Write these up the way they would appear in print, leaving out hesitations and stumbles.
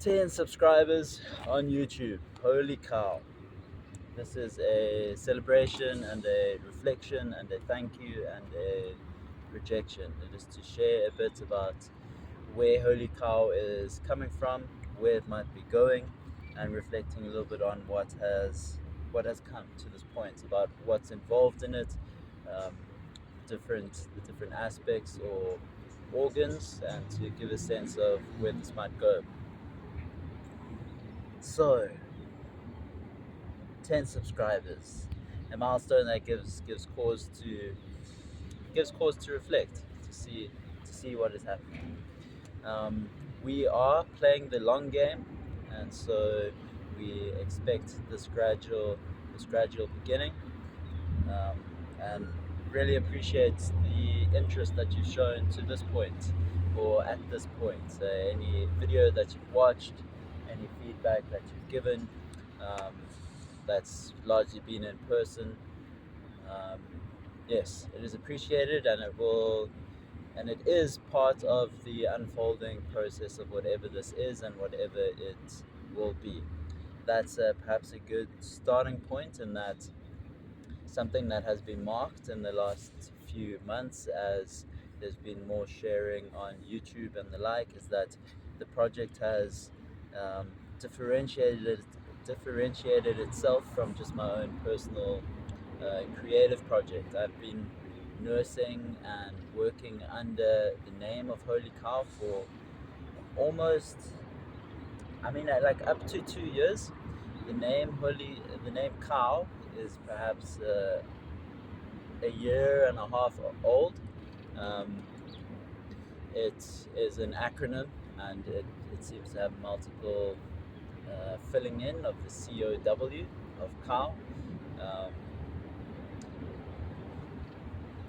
10 subscribers on YouTube. Holy cow. This is a celebration and a reflection and a thank you and a rejection. It is to share a bit about where Holy Cow is coming from, where it might be going, and reflecting a little bit on what has come to this point, about what's involved in it, um, the different aspects or organs, and to give a sense of where this might go. So, 10 subscribers, a milestone that gives cause to reflect, to see what is happening. Um, we are playing the long game, and so we expect this gradual beginning, um, and really appreciate the interest that you've shown to this point or at this point. Any video that you've watched, any feedback that you've given, um, that's largely been in person. Um, yes, it is appreciated, and it is part of the unfolding process of whatever this is and whatever it will be. That's perhaps a good starting point, and that something that has been marked in the last few months as there's been more sharing on YouTube and the like, is that the project has um, differentiated differentiated itself from just my own personal creative project. I've been nursing and working under the name of Holy Cow for almost, like up to 2 years. The name Cow is perhaps a year and a half old. Um, it is an acronym, and it seems to have multiple filling in of the COW of cow. Um,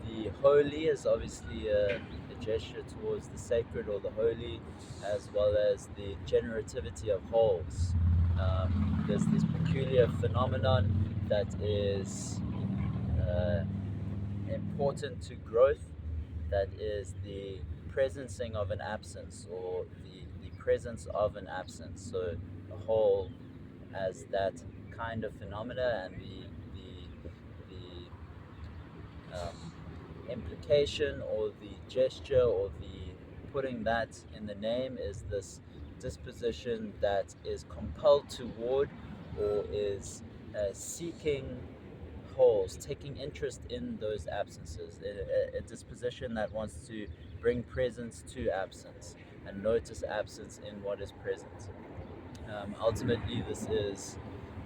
the holy is obviously a gesture towards the sacred or the holy, as well as the generativity of wholes. There's this peculiar phenomenon that is uh, important to growth, that is the presencing of an absence, or the presence of an absence. So a whole as that kind of phenomena, and the implication or the gesture or the putting that in the name is this disposition that is compelled toward, or is seeking wholes, taking interest in those absences, a disposition that wants to bring presence to absence and notice absence in what is present. Ultimately, this is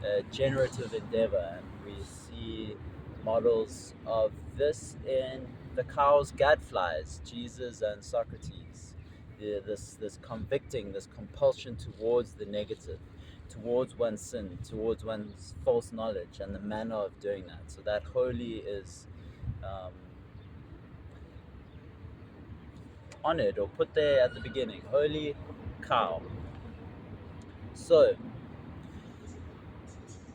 a generative endeavor, and we see models of this in the cow's gadflies, Jesus and Socrates. This convicting, this compulsion towards the negative, towards one's sin, towards one's false knowledge, and the manner of doing that. So that holy is um, honored or put there at the beginning. Holy cow. So,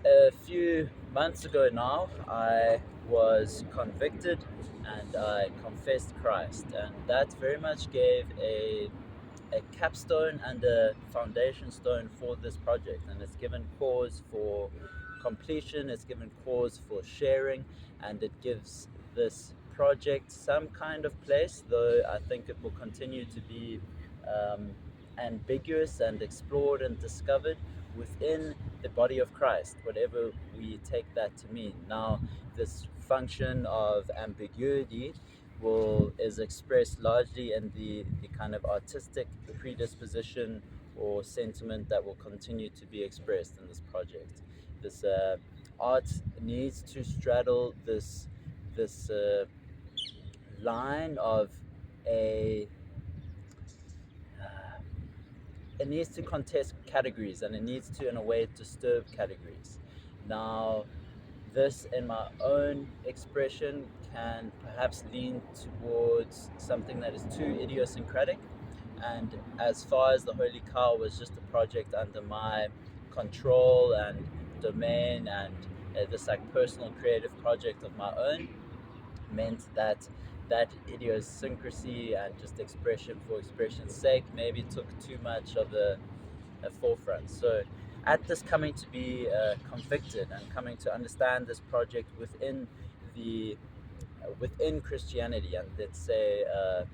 a few months ago now, I was convicted and I confessed Christ, and that very much gave a capstone and a foundation stone for this project, and it's given cause for completion, it's given cause for sharing, and it gives this project some kind of place, though I think it will continue to be um, ambiguous and explored and discovered within the body of Christ, whatever we take that to mean. Now, this function of ambiguity is expressed largely in the kind of artistic predisposition or sentiment that will continue to be expressed in this project. This art needs to straddle this line of a it needs to contest categories, and it needs to, in a way, disturb categories. Now, this, in my own expression, can perhaps lean towards something that is too idiosyncratic. And as far as the Holy Cow was just a project under my control and domain, and this like personal creative project of my own, meant that idiosyncrasy and just expression for expression's sake maybe took too much of the forefront. So at this coming to be convicted and coming to understand this project the within Christianity, and let's say a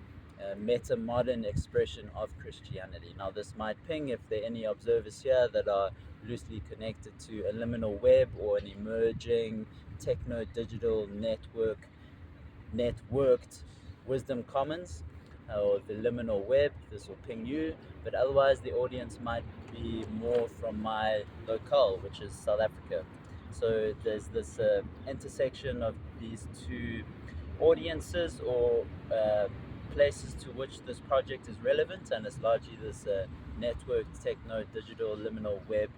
meta modern expression of Christianity. Now, this might ping if there are any observers here that are loosely connected to a liminal web or an emerging techno digital networked wisdom commons or the liminal web. This will ping you, but otherwise the audience might be more from my locale, which is South Africa. So there's this intersection of these two audiences or places to which this project is relevant, and it's largely this networked techno digital liminal web,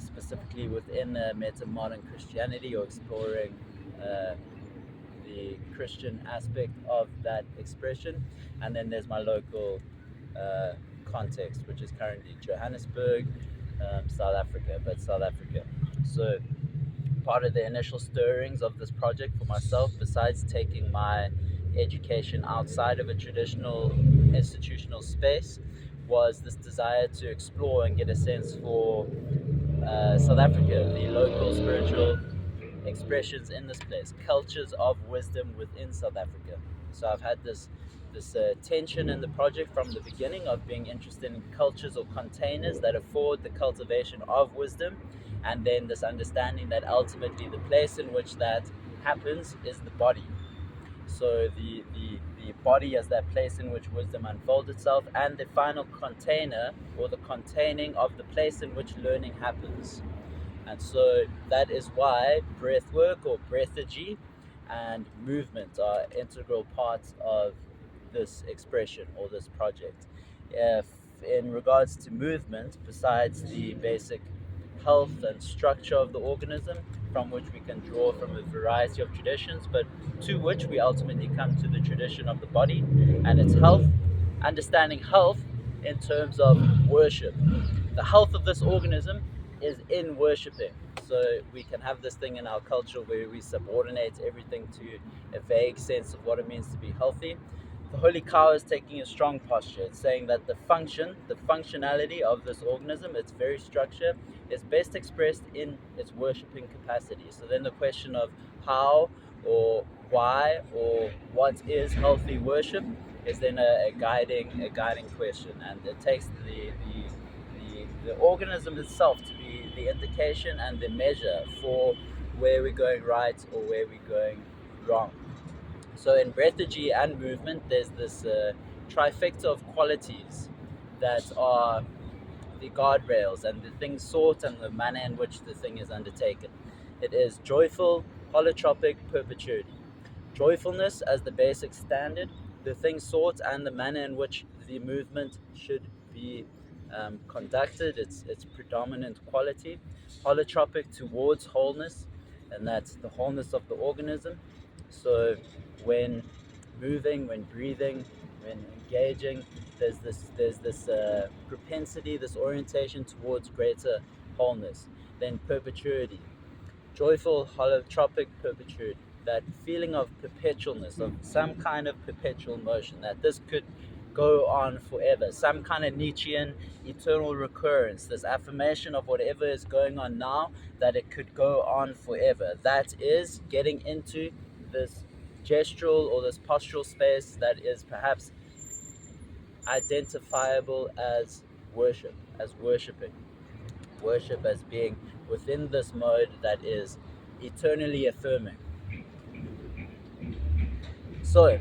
specifically within meta modern Christianity, or exploring the Christian aspect of that expression. And then there's my local context, which is currently Johannesburg, South Africa, but South Africa. So part of the initial stirrings of this project for myself, besides taking my education outside of a traditional institutional space, was this desire to explore and get a sense for South Africa, the local spiritual expressions in this place, cultures of wisdom within South Africa. So I've had this tension in the project from the beginning of being interested in cultures or containers that afford the cultivation of wisdom, and then this understanding that ultimately the place in which that happens is the body. So the body as that place in which wisdom unfolds itself, and the final container or the containing of the place in which learning happens. And so that is why breath work or breathagy and movement are integral parts of this expression or this project. If in regards to movement, besides the basic health and structure of the organism, from which we can draw from a variety of traditions, but to which we ultimately come to the tradition of the body and its health, understanding health in terms of worship. The health of this organism is in worshiping. So we can have this thing in our culture where we subordinate everything to a vague sense of what it means to be healthy. The holy cow is taking a strong posture. It's saying that the functionality of this organism, its very structure, is best expressed in its worshipping capacity. So then the question of how or why or what is healthy worship is then a guiding question, and it takes the organism itself to be the indication and the measure for where we're going right or where we're going wrong. So in breathagy and movement, there's this trifecta of qualities that are the guardrails and the thing sought and the manner in which the thing is undertaken. It is joyful, holotropic, perpetuity. Joyfulness as the basic standard, the thing sought and the manner in which the movement should be conducted, its predominant quality. Holotropic towards wholeness, and that's the wholeness of the organism. So when moving, when breathing, when engaging, there's this propensity, this orientation towards greater wholeness. Then perpetuity, joyful holotropic perpetuity, that feeling of perpetualness, of some kind of perpetual motion, that this could go on forever, some kind of Nietzschean eternal recurrence, this affirmation of whatever is going on now, that it could go on forever. That is getting into this gestural or this postural space that is perhaps identifiable as worship, as worshiping. Worship as being within this mode that is eternally affirming. So,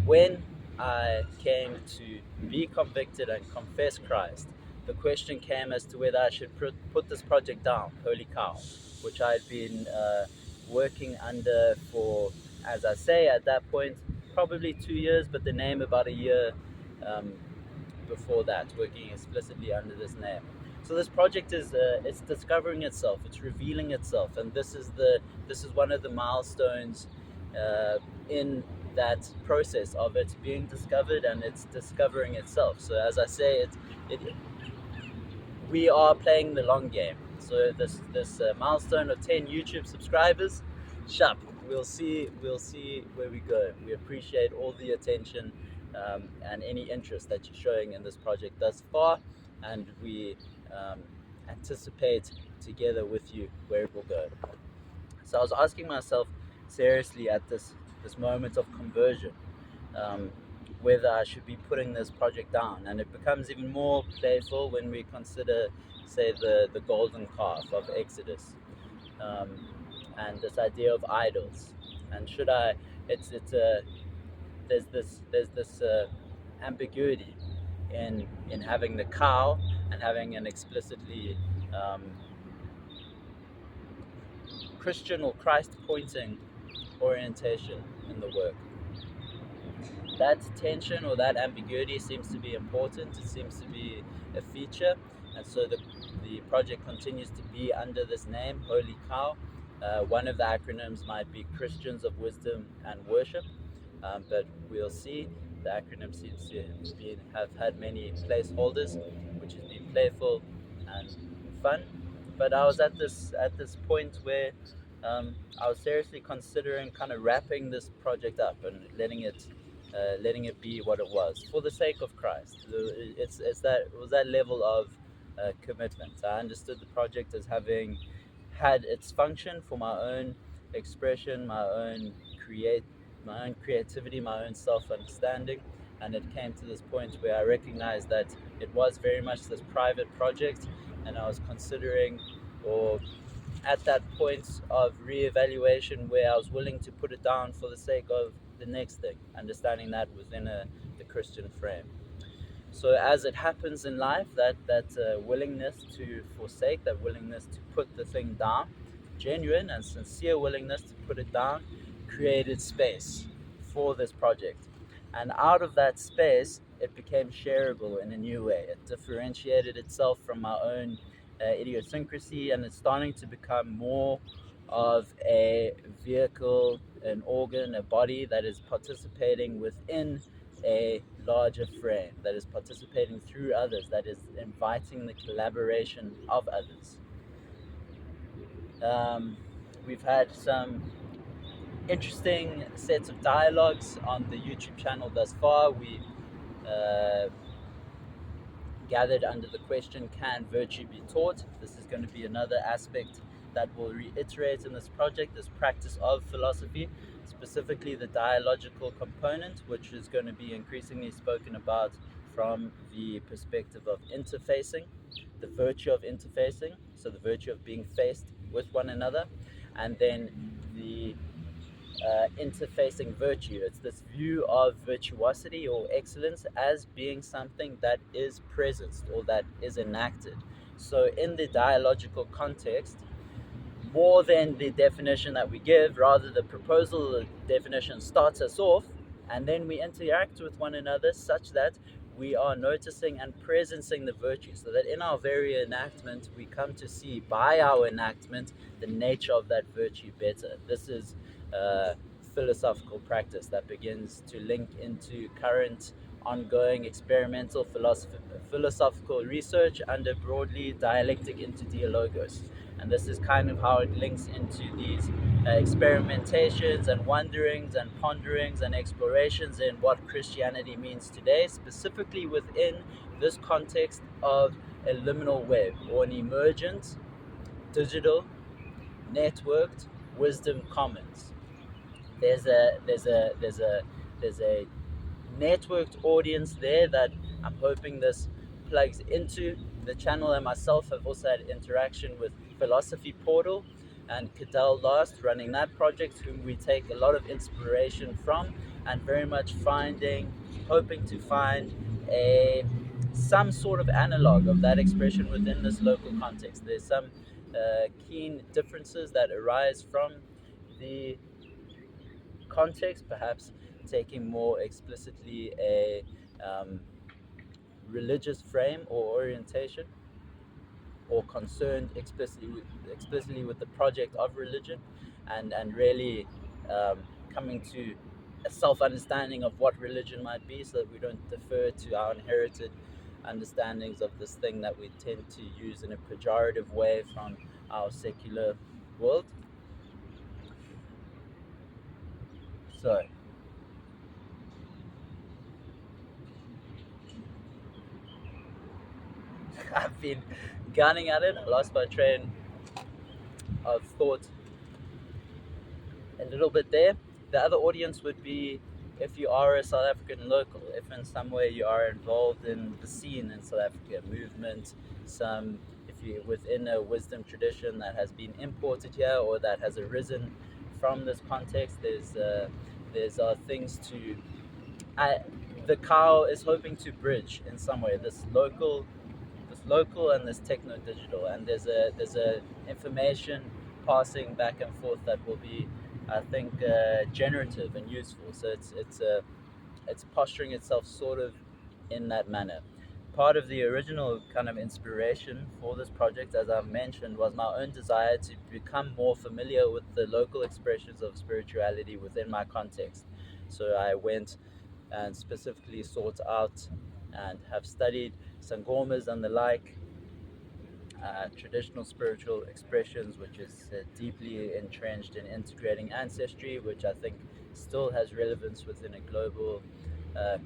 when I came to be convicted and confess Christ, the question came as to whether I should put this project down, Holy Cow, which I had been working under for, as I say, at that point, probably 2 years, but the name about a year before that, working explicitly under this name. So this project is it's discovering itself, it's revealing itself, and this is one of the milestones in that process of it being discovered, and it's discovering itself. So as I say, we are playing the long game. So this milestone of 10 YouTube subscribers, sharp. We'll see where we go. We appreciate all the attention and any interest that you're showing in this project thus far. and we um, anticipate together with you where it will go. So I was asking myself seriously at this moment of conversion, um, whether I should be putting this project down. And it becomes even more playful when we consider, say, the golden calf of Exodus, um, and this idea of idols. And should I? It's a there's this ambiguity in having the cow and having an explicitly um, Christian or Christ pointing orientation in the work. That tension or that ambiguity seems to be important. It seems to be a feature, and so the project continues to be under this name, Holy Cow. One of the acronyms might be Christians of Wisdom and Worship, but we'll see. The acronym seems to have had many placeholders, which has been playful and fun. But I was at this point where I was seriously considering kind of wrapping this project up and letting it be what it was for the sake of Christ. It was that level of commitment. I understood the project as having had its function for my own expression, create, my own creativity, my own self-understanding, and it came to this point where I recognized that it was very much this private project, and I was considering, or at that point of reevaluation where I was willing to put it down for the sake of the next thing, understanding that within the Christian frame. So as it happens in life, that willingness to forsake, that willingness to put the thing down, genuine and sincere willingness to put it down, created space for this project. And out of that space, it became shareable in a new way. It differentiated itself from our own idiosyncrasy, and it's starting to become more of a vehicle, an organ, a body that is participating within a larger frame, that is participating through others, that is inviting the collaboration of others. Um, we've had some interesting sets of dialogues on the YouTube channel thus far. We uh, gathered under the question, can virtue be taught? This is going to be another aspect that will reiterate in this project, this practice of philosophy, specifically the dialogical component, which is going to be increasingly spoken about from the perspective of interfacing, the virtue of interfacing, so the virtue of being faced with one another, and then the interfacing virtue. It's this view of virtuosity or excellence as being something that is present or that is enacted. So, in the dialogical context, more than the definition that we give, rather the proposal, the definition starts us off, and then we interact with one another such that we are noticing and presencing the virtue, so that in our very enactment we come to see by our enactment the nature of that virtue better. This is philosophical practice that begins to link into current ongoing experimental philosophical research under broadly dialectic into dialogos. And this is kind of how it links into these experimentations and wonderings and ponderings and explorations in what Christianity means today, specifically within this context of a liminal web or an emergent, digital, networked wisdom commons. There's a networked audience there that I'm hoping this plugs into. The channel and myself have also had interaction with Philosophy Portal and Cadell Last running that project, whom we take a lot of inspiration from, and very much hoping to find a some sort of analog of that expression within this local context. There's some keen differences that arise from the context, perhaps taking more explicitly a religious frame or orientation, or concerned explicitly with the project of religion, and really coming to a self-understanding of what religion might be, so that we don't defer to our inherited understandings of this thing that we tend to use in a pejorative way from our secular world. So I've been gunning at it. I lost my train of thought a little bit there. The other audience would be if you are a South African local, if in some way you are involved in the scene in South Africa, movement, if you're within a wisdom tradition that has been imported here or that has arisen from this context, there's things to. I, the cow is hoping to bridge in some way this local and this techno digital, and there's a information passing back and forth that will be, I think, generative and useful. So it's posturing itself sort of in that manner. Part of the original kind of inspiration for this project, as I've mentioned, was my own desire to become more familiar with the local expressions of spirituality within my context. So I went and specifically sought out and have studied sangomas and the like, traditional spiritual expressions, which is deeply entrenched in integrating ancestry, which I think still has relevance within a global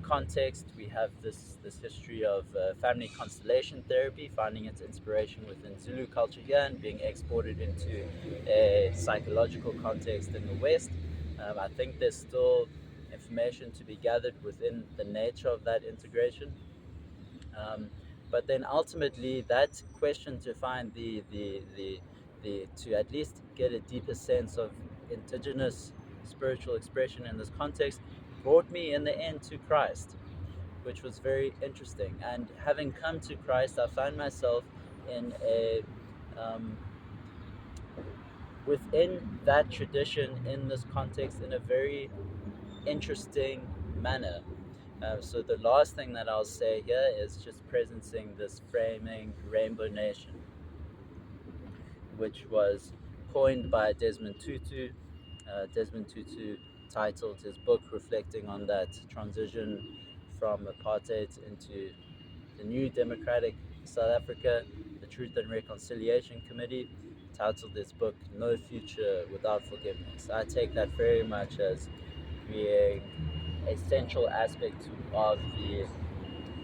context. We have this history of family constellation therapy, finding its inspiration within Zulu culture here and being exported into a psychological context in the West. I think there's still information to be gathered within the nature of that integration. But then ultimately, that question to find the to at least get a deeper sense of indigenous spiritual expression in this context brought me in the end to Christ, which was very interesting. And having come to Christ, I find myself in a within that tradition in this context in a very interesting manner. So the last thing that I'll say here is just presencing this framing Rainbow Nation, which was coined by Desmond Tutu. Desmond Tutu titled his book reflecting on that transition from apartheid into the new democratic South Africa, the Truth and Reconciliation Committee, titled this book No Future Without Forgiveness. I take that very much as being a central aspect of the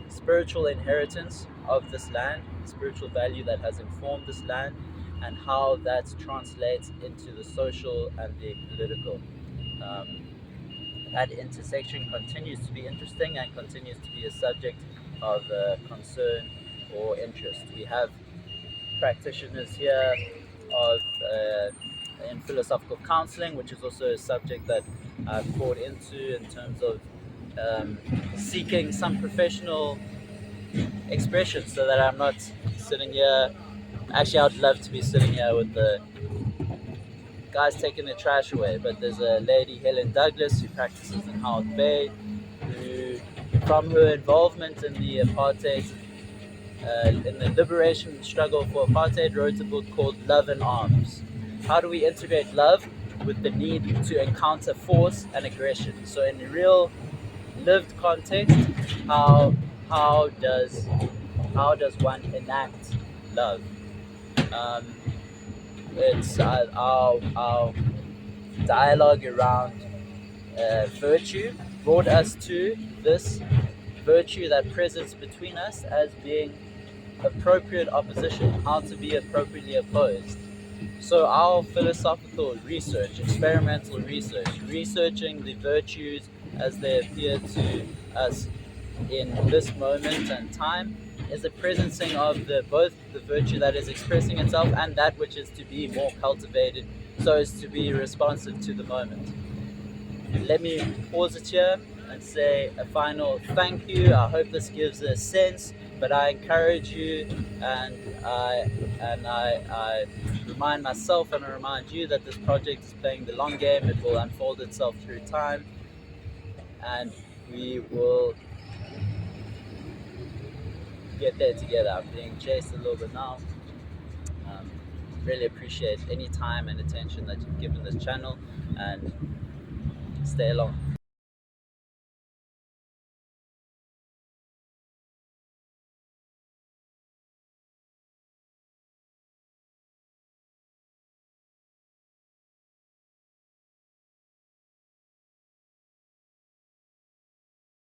spiritual inheritance of this land, spiritual value that has informed this land, and how that translates into the social and the political. That intersection continues to be interesting and continues to be a subject of concern or interest. We have practitioners here of in philosophical counseling, which is also a subject that I've poured into in terms of seeking some professional expression, so that I'm not sitting here. Actually, I'd love to be sitting here with the guys taking the trash away, but there's a lady, Helen Douglas, who practices in Howard Bay, who, from her involvement in the apartheid, in the liberation struggle for apartheid, wrote a book called Love in Arms. How do we integrate love with the need to encounter force and aggression? So in real lived context, how does one enact love? It's our dialogue around virtue brought us to this virtue that presents between us as being appropriate opposition, how to be appropriately opposed. So our philosophical research, experimental research, researching the virtues as they appear to us in this moment and time, is a presencing of both the virtue that is expressing itself and that which is to be more cultivated so as to be responsive to the moment. Let me pause it here and say a final thank you. I hope this gives a sense, but I encourage you and I remind myself and I remind you that this project is playing the long game. It will unfold itself through time, and we will get there together. I'm being chased a little bit now. Really appreciate any time and attention that you've given this channel, and stay along.